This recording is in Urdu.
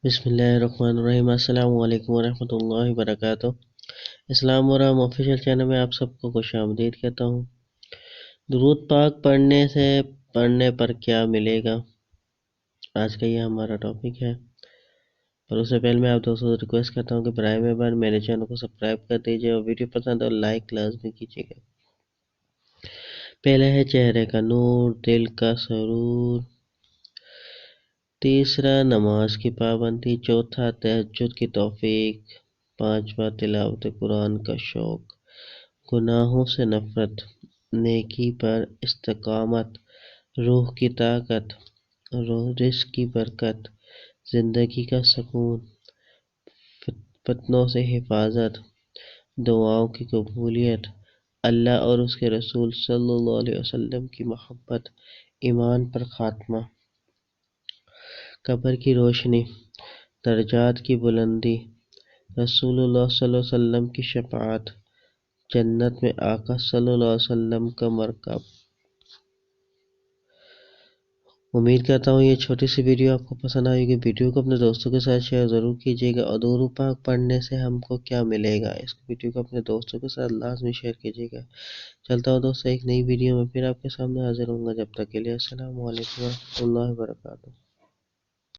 بسم اللہ الرحمن الرحیم۔ السلام علیکم ورحمۃ اللہ وبرکاتہ۔ اسلام ورحم آفیشیل چینل میں آپ سب کو خوش آمدید کہتا ہوں۔ درود پاک پڑھنے پر کیا ملے گا، آج کا یہ ہمارا ٹاپک ہے۔ پر اس سے پہلے میں آپ دوستوں سے ریکویسٹ کرتا ہوں کہ برائے مہربانی میرے چینل کو سبسکرائب کر دیجیے اور ویڈیو پسند اور لائک لازمی کیجیے گا۔ پہلا ہے چہرے کا نور، دل کا سرور، تیسرا نماز کی پابندی، چوتھا تہجد کی توفیق، پانچواں تلاوت قرآن کا شوق، گناہوں سے نفرت، نیکی پر استقامت، روح کی طاقت، رزق کی برکت، زندگی کا سکون، فتنوں سے حفاظت، دعاؤں کی قبولیت، اللہ اور اس کے رسول صلی اللہ علیہ وسلم کی محبت، ایمان پر خاتمہ، قبر کی روشنی، درجات کی بلندی، رسول اللہ صلی اللہ علیہ وسلم کی شفاعت، جنت میں آقا صلی اللہ علیہ وسلم کا مرکب۔ امید کرتا ہوں یہ چھوٹی سی ویڈیو آپ کو پسند آئے گی۔ ویڈیو کو اپنے دوستوں کے ساتھ شیئر ضرور کیجیے گا، اور درود پاک پڑھنے سے ہم کو کیا ملے گا، اس ویڈیو کو اپنے دوستوں کے ساتھ لازمی شیئر کیجیے گا۔ چلتا ہوں دوستوں، ایک نئی ویڈیو میں پھر آپ کے سامنے حاضر ہوں گا۔ جب تک کے لیے السلام علیکم ورحمۃ اللہ وبرکاتہ۔